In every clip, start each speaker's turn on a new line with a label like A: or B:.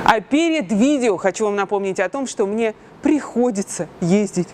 A: А перед видео хочу вам напомнить о том, что мне приходится ездить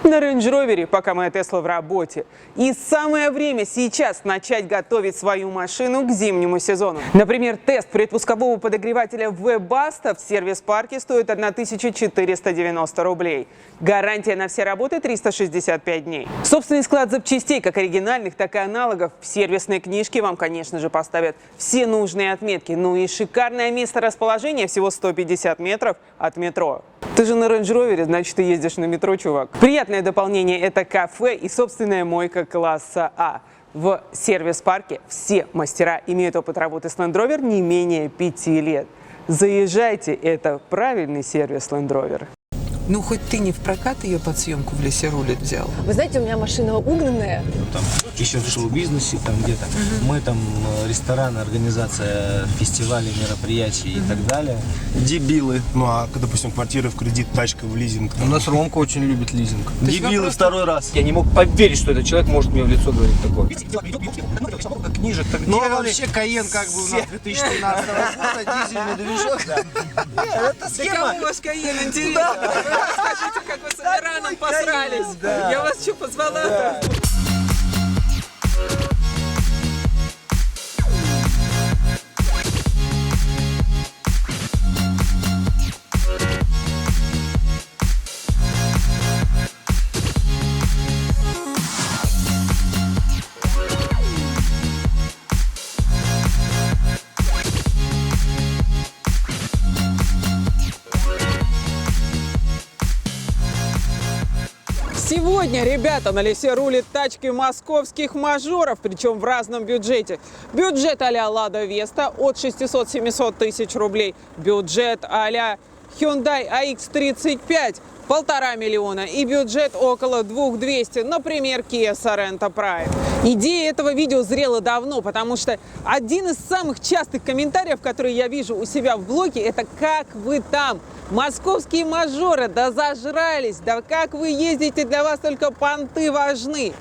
A: на Range Rover, пока моя Tesla в работе. И самое время сейчас начать готовить свою машину к зимнему сезону. Например, тест предпускового подогревателя Webasto в сервис-парке стоит 1490 рублей. Гарантия на все работы 365 дней. Собственный склад запчастей, как оригинальных, так и аналогов, в сервисной книжке вам, конечно же, поставят все нужные отметки. Ну и шикарное место расположения, всего 150 метров от метро. Ты же на Range Rover, значит, ты ездишь на метро, чувак. Приятное дополнение – это кафе и собственная мойка класса А. В сервис-парке все мастера имеют опыт работы с Land Rover не менее 5 лет. Заезжайте, это правильный сервис Land Rover. Ну, хоть ты не в прокат ее под съемку в лесе рулит взял.
B: Вы знаете, у меня машина угнанная.
C: Там еще в шоу-бизнесе, там где-то. Мы там рестораны, организация фестивалей, мероприятий и так далее. Дебилы.
D: Ну а, допустим, квартира в кредит, тачка в лизинг.
C: У нас Ромка очень любит лизинг. Дебилы
A: вопрос...
C: второй раз.
E: Я не мог поверить, что этот человек может мне в лицо говорить такое.
C: Книжек так
D: Ну
C: делали.
D: вообще Каен как бы у нас 2013 года, дизельный движок.
C: Это схема.
A: Кому ваш Каен интересно? Расскажите, как вы с Амираном посрались. Я вас что, позвала? Сегодня, ребята, на лесе рулит тачки московских мажоров, причем в разном бюджете. Бюджет а-ля Lada Vesta от 600-700 тысяч рублей. Бюджет а-ля Hyundai AX35 – 1,5 миллиона. И бюджет около 2200, например, Kia Sorento Prime. Идея этого видео зрела давно, потому что один из самых частых комментариев, которые я вижу у себя в блоге, это «Как вы там? Московские мажоры, да зажрались, да как вы ездите, для вас только понты важны».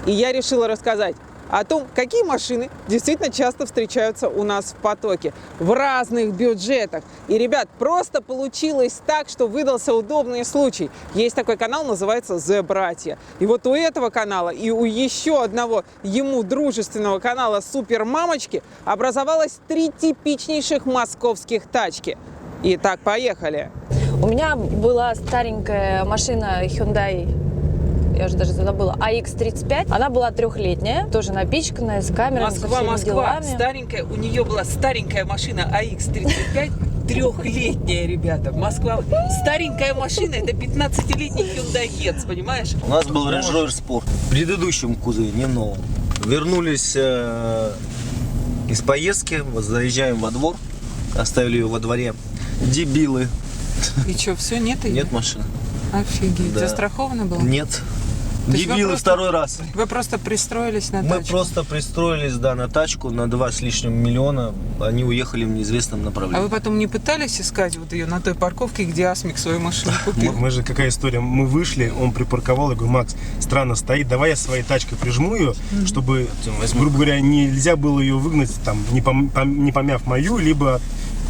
A: И я решила рассказать о том, какие машины действительно часто встречаются у нас в потоке, в разных бюджетах. И, ребят, просто получилось так, что выдался удобный случай. Есть такой канал, называется «The Братья». И вот у этого канала и у еще одного ему дружественного канала «Супер Мамочки» образовалось 3 типичнейших московских тачки. Итак, поехали.
B: У меня была старенькая машина Hyundai, я уже даже забыла, AX35. Она была 3-летняя, тоже напичканная, с камерами, со всеми делами.
A: Старенькая, у нее была старенькая машина AX35, 3-летняя, ребята. Москва. Старенькая машина, это 15-летний Hyundai Getz, понимаешь?
C: У нас был Range Rover Sport в предыдущем кузове, не в новом. Вернулись из поездки, заезжаем во двор, оставили ее во дворе. Дебилы.
A: И что, все, нет ее?
C: Нет машины.
A: Офигеть.
C: Да.
A: Застрахована была?
C: Нет.
A: есть
C: Дебилы
A: вы
C: второй раз.
A: Вы просто пристроились на
C: Мы
A: тачку?
C: просто пристроились, да, на тачку на 2 с лишним миллиона. Они уехали в неизвестном
A: А
C: направлении.
A: вы потом не пытались искать вот ее на той парковке, где Асмик свою машину купил?
D: Мы же, какая история, мы вышли, он припарковал, я говорю: Макс, странно стоит, давай я своей тачкой прижму ее, чтобы, грубо говоря, нельзя было ее выгнать, там, не помяв мою, либо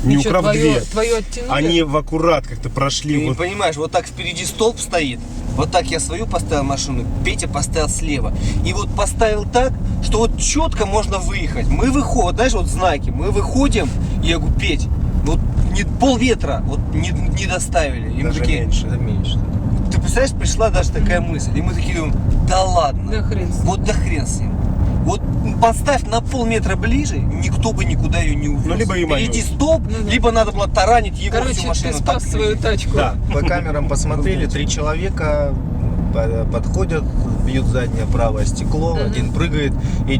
D: не
A: Ничего,
D: украв две.
A: твою оттянули?
D: Они в аккурат как-то прошли.
E: Ты не
D: Вот.
E: понимаешь, вот так впереди столб стоит, вот так я свою поставил машину, Петя поставил слева. И вот поставил так, что вот четко можно выехать. Мы выходим, знаешь, вот знаки, мы выходим, и я говорю: Петь, вот не пол-ветра вот не доставили. И
D: Даже
E: мы такие,
D: меньше.
C: Да меньше.
E: ты представляешь, пришла даже такая мысль. И мы такие думаем: да ладно.
A: Да хрен с ним.
E: Вот да хрен с ним. Вот поставь на полметра ближе, никто бы никуда ее не увез.
D: Ну, либо и
E: впереди
D: манёвр.
E: столб, либо надо было таранить его всю
A: Короче,
E: машину.
A: ты спас
E: так
A: свою
E: или-
A: тачку.
D: Да.
C: По камерам посмотрели, 3 человека подходят, бьют заднее правое стекло, один прыгает, и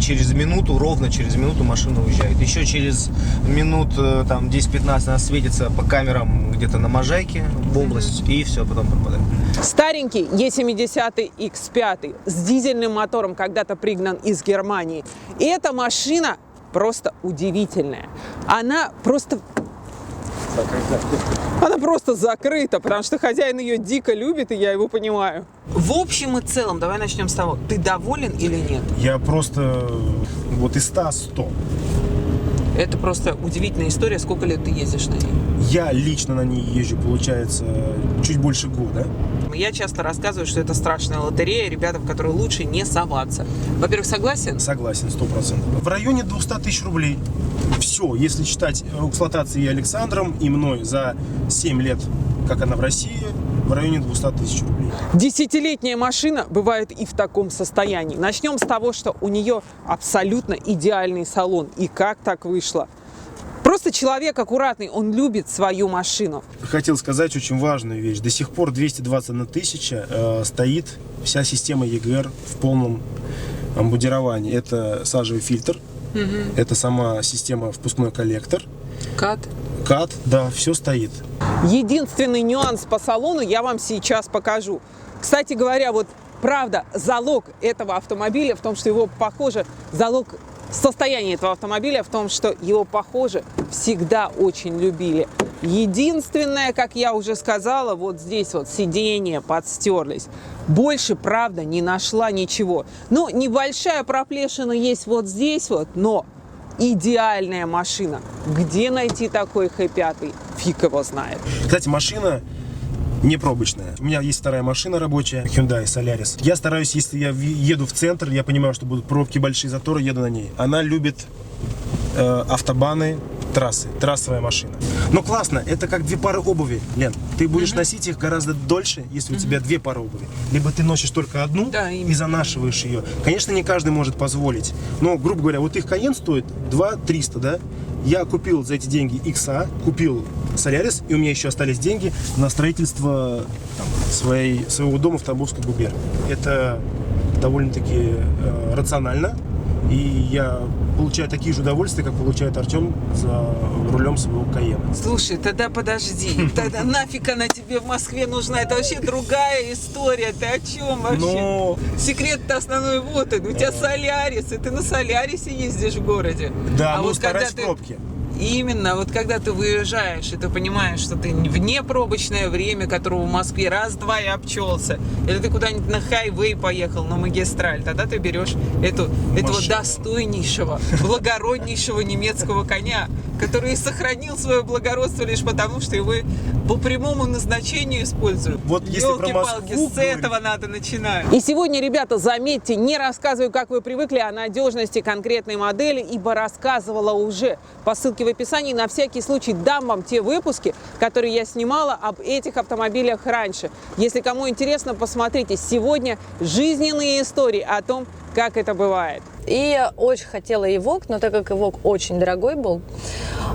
C: ровно через минуту машина уезжает. Еще через минут там 10-15 она светится по камерам где-то на Можайке в область, и все, потом пропадает.
A: Старенький E70 X5 с дизельным мотором, когда-то пригнан из Германии. И эта машина просто удивительная. Она просто закрыта, потому что хозяин ее дико любит, и я его понимаю. В общем и целом, давай начнем с того, ты доволен или нет?
D: Я просто вот из 100 100.
A: Это просто удивительная история. Сколько лет ты ездишь на ней?
D: Я лично на ней езжу, получается, чуть больше года.
A: Я часто рассказываю, что это страшная лотерея, ребята, в которую лучше не соваться. Во-первых, согласен?
D: Согласен, 100%. В районе 200 тысяч рублей. Все, если считать эксплуатацией Александром и мной за 7 лет, как она в России, в районе 200 тысяч рублей.
A: Десятилетняя машина бывает и в таком состоянии. Начнем с того, что у нее абсолютно идеальный салон. И как так вышло? Просто человек аккуратный, он любит свою машину.
D: Хотел сказать очень важную вещь. До сих пор 221 тысяча стоит вся система EGR в полном амбудировании. Это сажевый фильтр, это сама система впускной коллектор.
A: Кат.
D: КАТ, да, все стоит.
A: Единственный нюанс по салону я вам сейчас покажу. Кстати говоря, вот правда, залог этого автомобиля в том, что его, похоже, залог состояния этого автомобиля в том, что его, похоже, всегда очень любили. Единственное, как я уже сказала, вот здесь вот сиденья подстерлись. Больше, правда, не нашла ничего. Ну, небольшая проплешина есть вот здесь вот, но идеальная машина. Где найти такой Х5? Фиг его знает.
D: Кстати, машина не пробочная. У меня есть вторая машина рабочая, Hyundai Solaris. Я стараюсь, если я еду в центр, я понимаю, что будут пробки, большие заторы, еду на ней. Она любит автобаны, трассы, трассовая машина. Но классно, это как две пары обуви, Лен. Ты будешь носить их гораздо дольше, если у тебя две пары обуви. Либо ты носишь только одну,
A: Да,
D: и
A: именно.
D: занашиваешь ее. Конечно, не каждый может позволить. Но, грубо говоря, вот их Cayenne стоит 2300, да? Я купил за эти деньги XA, купил Solaris, и у меня еще остались деньги на строительство там, своего дома в Тамбовской губернии. Это довольно-таки рационально, и я получаю такие же удовольствия, как получает Артем за рулем своего Cayenne.
A: Слушай, тогда подожди. Тогда нафиг она тебе в Москве нужна? Это вообще другая история. Ты о чем вообще?
D: Но
A: Секрет-то основной вот он. У тебя Солярис, и ты на Солярисе ездишь в городе.
D: да,
A: А
D: ну
A: вот когда
D: стараюсь в
A: ты-
D: пробке.
A: Именно, вот когда ты выезжаешь, и ты понимаешь, что ты вне пробочное время, которого в Москве раз-два и обчелся, или ты куда-нибудь на хайвей поехал, на магистраль, тогда ты берешь этого
D: Машину.
A: достойнейшего, благороднейшего немецкого коня, который сохранил свое благородство лишь потому, что его по прямому назначению используют.
D: Вот если про
A: Ёлки-палки,
D: Москву
A: с этого надо начинать. И сегодня, ребята, заметьте, не рассказываю, как вы привыкли, о надежности конкретной модели, ибо рассказывала уже по ссылке в описании. На всякий случай дам вам те выпуски, которые я снимала об этих автомобилях раньше. Если кому интересно, посмотрите. Сегодня жизненные истории о том, как это бывает.
B: И очень хотела Evoque, но так как Evoque очень дорогой был,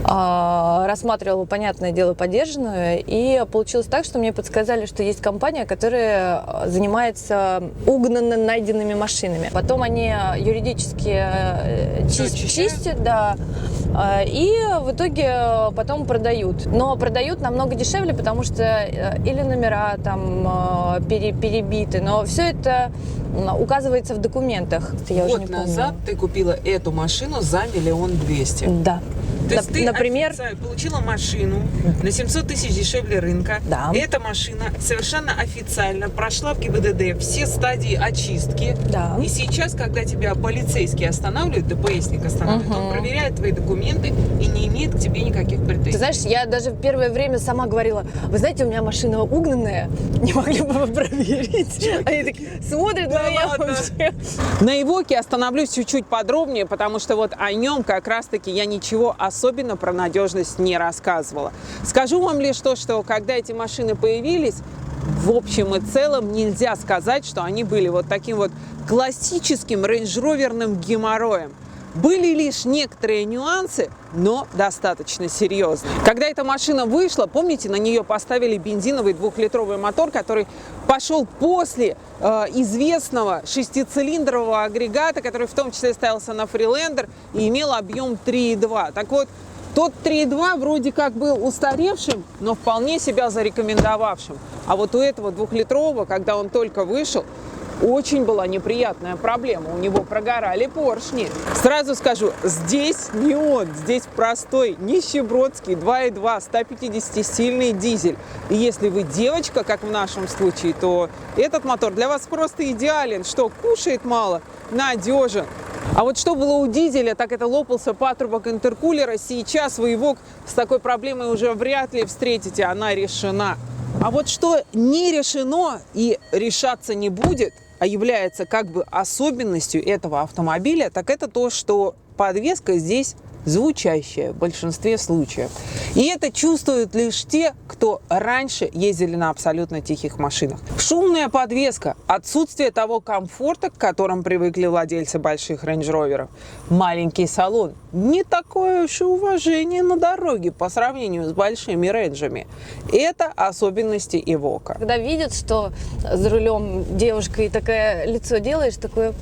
B: рассматривала, понятное дело, подержанную. И получилось так, что мне подсказали, что есть компания, которая занимается угнанно найденными машинами. Потом они юридически чистят, да. И в итоге потом продают. Но продают намного дешевле, потому что или номера там перебиты. Но все это указывается в документах. Я уже не
A: Год
B: помню.
A: назад ты купила эту машину за 1 200 000.
B: Да.
A: То есть ты
B: Например,
A: получила машину на 700 тысяч дешевле рынка.
B: Да.
A: Эта машина совершенно официально прошла в ГИБДД все стадии очистки.
B: Да.
A: И сейчас, когда тебя полицейский останавливает, ДПСник останавливает, он проверяет твои документы и не имеет к тебе никаких претензий.
B: ты знаешь, я даже в первое время сама говорила: вы знаете, у меня машина угнанная, не могли бы вы проверить? Они такие смотрят на меня
A: ладно.
B: вообще.
A: На Evoque остановлюсь чуть-чуть подробнее, потому что вот о нем как раз-таки я ничего особенно про надежность не рассказывала. Скажу вам лишь то, что когда эти машины появились, в общем и целом нельзя сказать, что они были вот таким вот классическим рейндж-роверным геморроем. Были лишь некоторые нюансы, но достаточно серьезные. Когда эта машина вышла, помните, на нее поставили бензиновый 2-литровый мотор, который пошел после известного 6-цилиндрового агрегата, который в том числе ставился на Freelander и имел объем 3,2. Так вот, тот 3,2 вроде как был устаревшим, но вполне себя зарекомендовавшим. А вот у этого 2-литрового, когда он только вышел, очень была неприятная проблема. У него прогорали поршни. Сразу скажу, здесь не он. Здесь простой нищебродский 2,2 150-сильный дизель. И если вы девочка, как в нашем случае, то этот мотор для вас просто идеален. Что, кушает мало, надежен. А вот что было у дизеля, так это лопался патрубок интеркулера. Сейчас вы его с такой проблемой уже вряд ли встретите, она решена. А вот что не решено и решаться не будет, а является как бы особенностью этого автомобиля, так это то, что подвеска здесь звучащая в большинстве случаев. И это чувствуют лишь те, кто раньше ездили на абсолютно тихих машинах. Шумная подвеска, отсутствие того комфорта, к которому привыкли владельцы больших рейндж-роверов, маленький салон, не такое уж и уважение на дороге по сравнению с большими рейнджами. Это особенности Эвока.
B: Когда видят, что за рулем девушка и такое лицо делаешь, такое...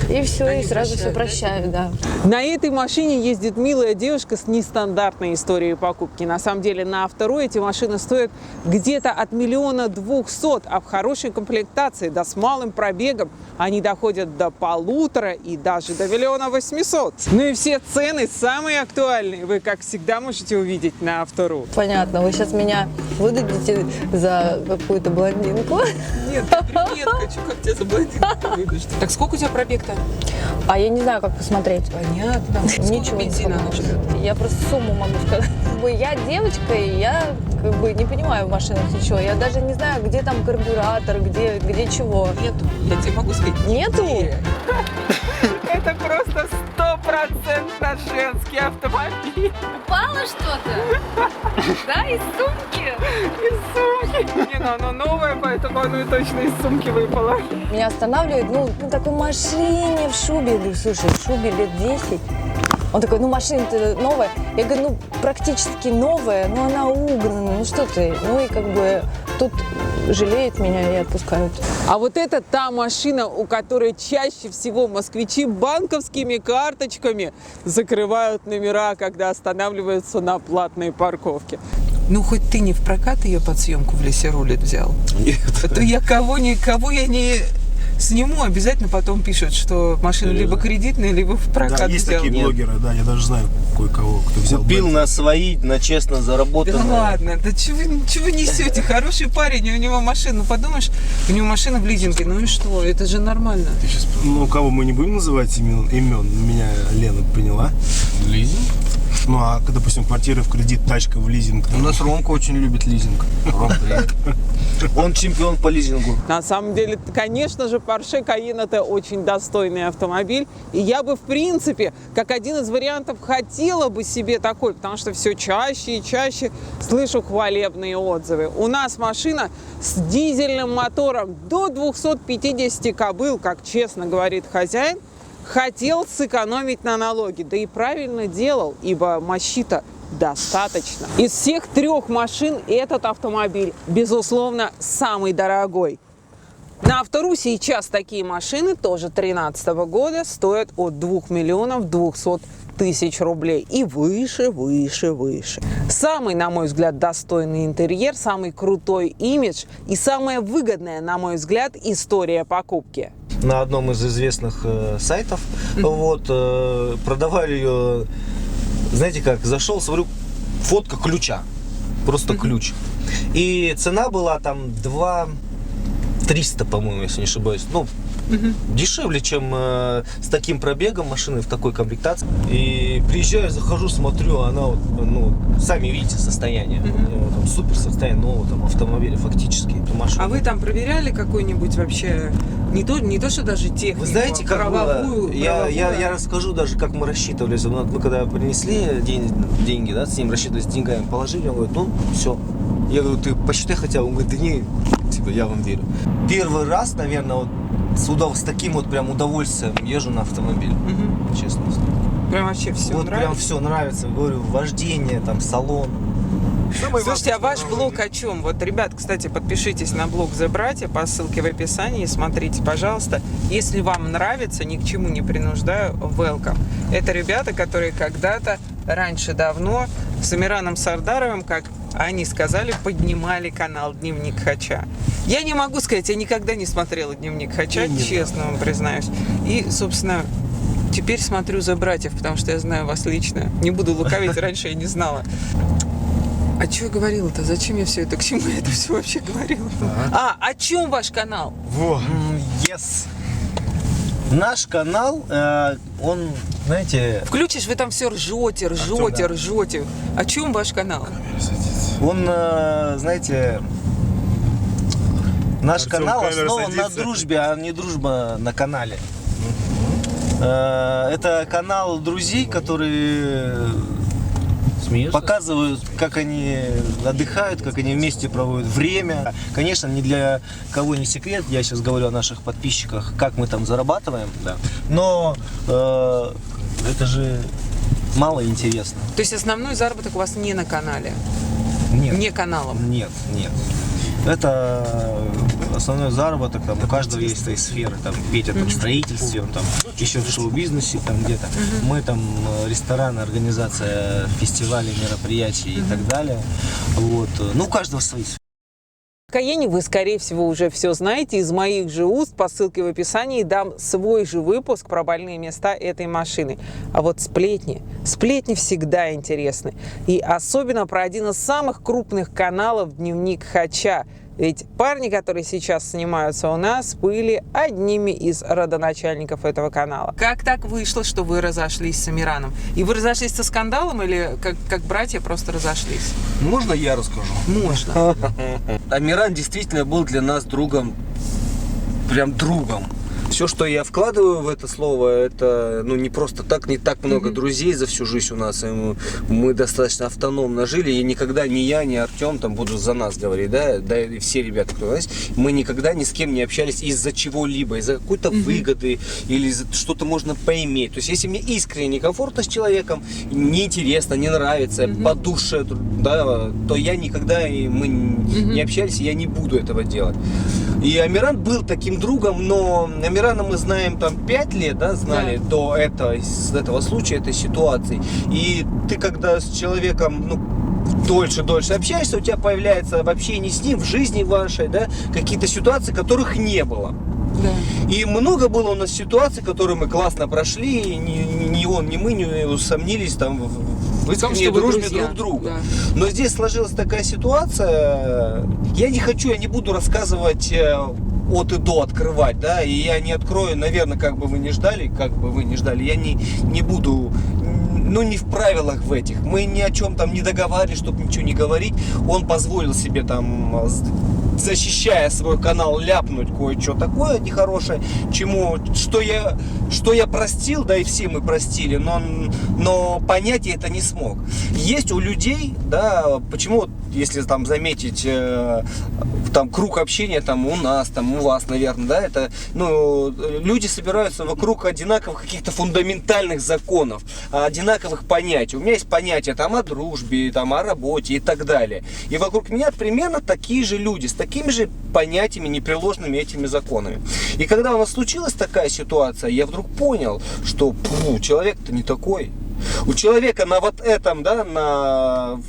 B: И все, и сразу все прощают, да.
A: На этой машине ездит милая девушка с нестандартной историей покупки. На самом деле на Авто.ру эти машины стоят где-то от 1 200 000, а в хорошей комплектации, да с малым пробегом, они доходят до 1,5 и даже до 1 800 000. Ну и все цены самые актуальные вы, как всегда, можете увидеть на Авто.ру.
B: Понятно, вы сейчас меня выдадите за какую-то блондинку.
A: Нет, привет, хочу как тебя за блондинку выдашь. Так сколько у тебя пробег-то?
B: А я не знаю, как посмотреть.
A: Понятно.
B: Ничего не
A: бензина
B: смогу.
A: нужно?
B: Я просто сумму могу сказать. Я девочка, и я как бы не понимаю в машинах ничего. Я даже не знаю, где там карбюратор, где чего.
A: Нету. Я тебе могу сказать.
B: Нету?
A: Это просто 100% женский автомобиль.
B: Упало что-то? Да, из сумки?
A: Из сумки. Не, ну оно новое, поэтому оно и точно из сумки выпало.
B: Меня останавливает, на такой машине в шубе. Я говорю, слушай, в шубе лет 10. Он такой, машина-то новая. Я говорю, практически новая, но она угнана, ну что ты. Ну и как бы тут жалеют меня и отпускают.
A: А вот это та машина, у которой чаще всего москвичи банковскими карточками закрывают номера, когда останавливаются на платной парковке. Ну, хоть ты не в прокат ее под съемку в лесе рулит взял.
C: Нет.
A: А то я кого я не сниму, обязательно потом пишут, что машина либо кредитная, либо в прокат
D: Да, есть
A: взял.
D: такие блогеры, да, я даже знаю кое-кого, кто взял.
C: Купил
D: Бентли.
C: на свои, на честно заработанные.
A: Да ладно, да чего вы несете? Хороший парень, у него машина. Ну подумаешь, у него машина в лизинге, ну и что? Это же нормально.
D: Ну, кого мы не будем называть имен, меня Лена поняла.
C: Лизинг?
D: Ну, а, допустим, квартира в кредит, тачка в лизинг.
E: У нас Ромка очень любит лизинг. Ром, привет.
C: Он чемпион по лизингу.
A: На самом деле, конечно же, Porsche Cayenne – это очень достойный автомобиль. И я бы, в принципе, как один из вариантов, хотела бы себе такой, потому что все чаще и чаще слышу хвалебные отзывы. У нас машина с дизельным мотором до 250 кобыл, как честно говорит хозяин, хотел сэкономить на налоги. Да и правильно делал, ибо мощи-то достаточно. Из всех 3 машин этот автомобиль, безусловно, самый дорогой. На Авто.ру сейчас такие машины, тоже 2013 года, стоят от 2 200 000 рублей. И выше, выше, выше. Самый, на мой взгляд, достойный интерьер, самый крутой имидж и самая выгодная, на мой взгляд, история покупки.
C: На одном из известных сайтов продавали ее, знаете как, зашел, смотрю, фотка ключа, просто ключ. И цена была там 2 300, по-моему, если не ошибаюсь. Ну, дешевле, чем с таким пробегом машины в такой комплектации. И приезжаю, захожу, смотрю, она вот, сами видите состояние. Там супер состояние нового там автомобиля фактически.
A: А вы там проверяли какой-нибудь вообще, не то что даже технику,
C: Вы знаете, как
A: правовую,
C: было? Я расскажу даже, как мы рассчитывались. Мы когда принесли деньги, да, с ним рассчитывались деньгами, положили, он говорит, все. Я говорю, ты посчитай хотя бы. Он говорит, да не, типа, я вам верю. Первый раз, наверное, вот с таким вот прям удовольствием езжу на автомобиле, честно.
A: Прям вообще все
C: Вот
A: нравится?
C: прям все нравится. Говорю, вождение, там, салон.
A: Слушайте, а ваш блог о чем? Вот, ребят, кстати, подпишитесь на блог The Братья по ссылке в описании, смотрите, пожалуйста. Если вам нравится, ни к чему не принуждаю, welcome. Это ребята, которые когда-то, раньше давно, с Амираном Сардаровым, как они сказали, поднимали канал «Дневник Хача». Я не могу сказать, я никогда не смотрела «Дневник Хача», честно вам признаюсь. И, собственно, теперь смотрю «The Братьев», потому что я знаю вас лично. Не буду лукавить, раньше я не знала. А что я говорила-то? Зачем я все это? К чему я это все вообще говорила? О чем ваш канал?
D: Во.
C: Yes. Наш канал, он, знаете,
A: Включишь, вы там все ржете,
C: да.
A: ржете. О чем ваш канал?
C: он, знаете, наш
D: Артём,
C: канал
D: камера
C: основан на
D: садится.
C: дружбе, а не дружба на канале. Это канал друзей, которые показывают, как они отдыхают, как они вместе проводят время. Конечно, ни для кого не секрет, я сейчас говорю о наших подписчиках, как мы там зарабатываем, да. Но это же мало интересно.
A: То есть основной заработок у вас не на канале,
C: Нет.
A: не каналом.
C: Нет. Это основной заработок, там у каждого есть свои сферы, там Петя там в строительстве, он там еще в шоу-бизнесе там где-то. Мы там ресторан, организация фестивалей, мероприятий и так далее. Вот. Ну, у каждого свои сферы.
A: О Каене вы, скорее всего, уже все знаете. Из моих же уст по ссылке в описании дам свой же выпуск про больные места этой машины. А вот сплетни всегда интересны. И особенно про один из самых крупных каналов «Дневник Хача». Ведь парни, которые сейчас снимаются у нас, были одними из родоначальников этого канала. Как так вышло, что вы разошлись с Амираном? И вы разошлись со скандалом или как братья просто разошлись?
E: Можно я расскажу?
A: Можно.
E: Амиран действительно был для нас другом, прям другом. Все, что я вкладываю в это слово, это не просто так, не так много друзей за всю жизнь у нас. И мы достаточно автономно жили, и никогда ни я, ни Артем там буду за нас говорить, да и все ребята, кто у нас, мы никогда ни с кем не общались из-за чего-либо, из-за какой-то выгоды или из-за что-то можно поиметь. То есть, если мне искренне некомфортно с человеком, неинтересно, не нравится, по душе, да, то я никогда, мы не общались, и я не буду этого делать. И Амиран был таким другом, но Амирана мы знаем там 5 лет, да, знали до этого случая, этой ситуации. И ты когда с человеком, дольше общаешься, у тебя появляется в общении с ним, в жизни вашей, да, какие-то ситуации, которых не было.
A: Да.
E: И много было у нас ситуаций, которые мы классно прошли, и ни он, ни мы не усомнились там в искренней дружбе друг друга.
A: Да.
E: Но здесь сложилась такая ситуация, я не буду рассказывать от и до открывать, да, и я не открою, наверное, как бы вы ни ждали, я не буду, не в правилах в этих, мы ни о чем там не договаривались, чтобы ничего не говорить, он позволил себе там, защищая свой канал, ляпнуть кое-что такое нехорошее, что я простил, да и все мы простили, но понять я это не смог. Есть у людей, да, почему, если там заметить, там круг общения там у нас, там у вас, наверное, да, это, люди собираются вокруг одинаковых каких-то фундаментальных законов, одинаковых понятий. У меня есть понятия там о дружбе, там о работе и так далее. И вокруг меня примерно такие же люди, с такими же понятиями, непреложными этими законами. И когда у нас случилась такая ситуация, я вдруг понял, что человек-то не такой. У человека на вот этом, да,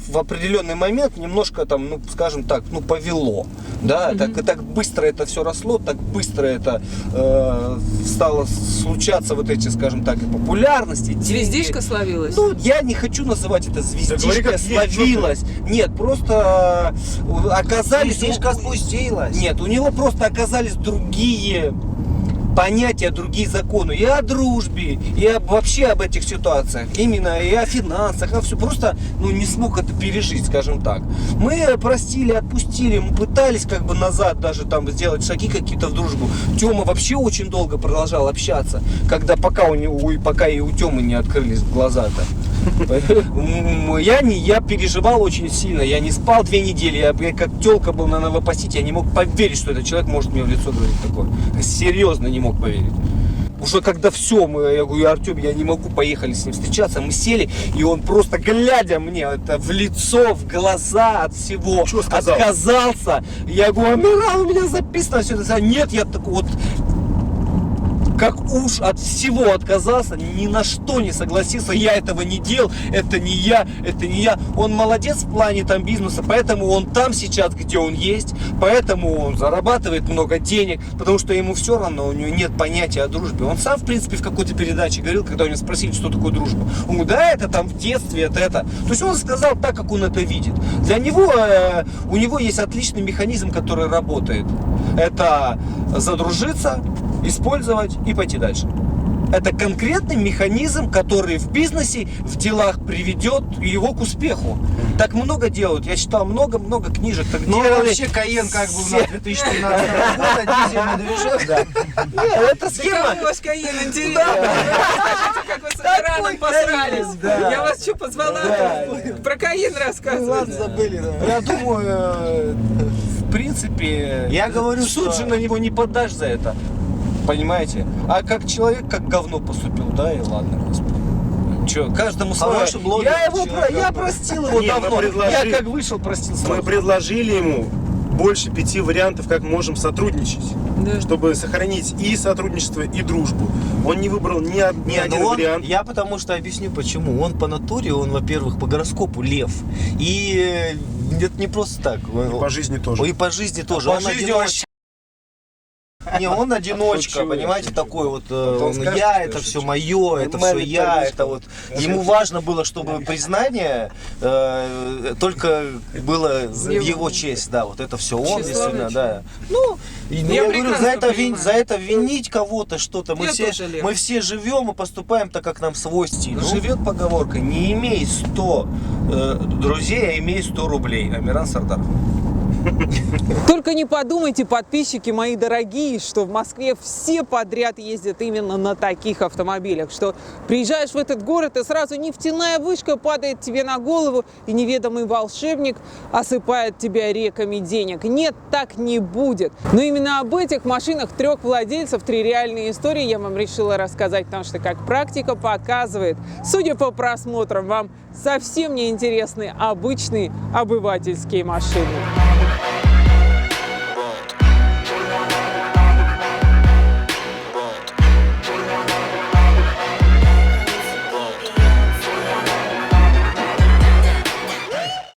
E: в определенный момент немножко там, скажем так, повело, да, так быстро это все росло, так быстро это стало случаться вот эти, скажем так, и популярности. Деньги.
A: Звездичка словилась?
E: Я не хочу называть это звездичка словилась. Нет, просто оказались...
C: Звездичка спустилась.
E: Нет, у него просто оказались другие понятия, другие законы. И о дружбе, и вообще об этих ситуациях. Именно и о финансах, все. Просто не смог это пережить, скажем так. Мы простили, отпустили, мы пытались как бы назад даже там сделать шаги какие-то в дружбу. Тёма вообще очень долго продолжал общаться, пока и у Тёмы не открылись глаза-то. Я переживал очень сильно, я не спал 2 недели, я как тёлка был на новопосите, я не мог поверить, что этот человек может мне в лицо говорить такое. Серьезно не мог поверить. Уже когда все, я говорю, Артем, я не могу, поехали с ним встречаться, мы сели, и он просто, глядя мне это в лицо, в глаза от всего, отказался. Я говорю, Амиран, у меня записано все это. Нет, я такой вот, как уж от всего отказался, ни на что не согласился, я этого не делал, это не я. Он молодец в плане там бизнеса, поэтому он там сейчас, где он есть, поэтому он зарабатывает много денег, потому что ему все равно, у него нет понятия о дружбе. Он сам, в принципе, в какой-то передаче говорил, когда у него спросили, что такое дружба. Он говорит, да, это там в детстве, это. То есть он сказал так, как он это видит. Для него, у него есть отличный механизм, который работает. Это задружиться, использовать и пойти дальше. Это конкретный механизм, который в бизнесе, в делах приведет его к успеху. Так много делают. Я читал много книжек. Так
C: Ну,
E: делали.
C: вообще Каен как бы у нас
E: все.
C: 2013 года, дизельный движок, да.
E: Нет, это схема.
A: Ваш Каин, интересно. Расскажите, как вы с Амираном посрались.
E: да.
A: Я вас что, позвала про Каин рассказывать?
E: Забыли, да. Я думаю, в принципе,
C: Я говорю,
E: суд
C: что-
E: же на него не подашь за это. Понимаете? А как человек, как говно поступил, да, и ладно, господи. Че, каждому свое.
C: Хороший блогер,
E: Я его
C: человек,
E: я
C: как бы.
E: простил его
D: Не, мы
E: давно.
D: предложили-
E: Я как вышел, простил
D: Мы
E: сразу.
D: предложили ему больше 5 вариантов, как можем сотрудничать, чтобы сохранить и сотрудничество, и дружбу. Он не выбрал ни один
C: Ну он,
D: вариант.
C: я потому что объясню почему. Он по натуре, он, во-первых, по гороскопу лев. И это не просто так.
D: И по жизни тоже.
C: И по жизни тоже.
E: По
C: Он
E: жизни
C: одиночка. Не, он одиночка,
D: Шучу,
C: понимаете,
D: шучу.
C: такой вот,
E: он скажет,
C: я,
E: что
C: это
E: я
C: все
E: шучу.
C: мое, это все
E: Нормальный
C: я,
E: парнишка.
C: это вот. Ему важно было, чтобы признание только было в его честь, да, вот это все он, действительно, да. Ну, я говорю,
A: прекрасно понимаю.
C: за это винить кого-то, что-то,
A: Я тоже лев.
C: мы все живем и поступаем так, как нам свойственно.
E: Ну.
C: Живет поговорка, не имей 100 друзей, а имей 100 рублей. Амиран Сардаров.
A: Только не подумайте, подписчики мои дорогие, что в Москве все подряд ездят именно на таких автомобилях, что приезжаешь в этот город и сразу нефтяная вышка падает тебе на голову, и неведомый волшебник осыпает тебя реками денег. Нет, так не будет. Но именно об этих машинах 3 владельцев, 3 реальные истории я вам решила рассказать, потому что, как практика показывает, судя по просмотрам, вам совсем не интересны обычные обывательские машины.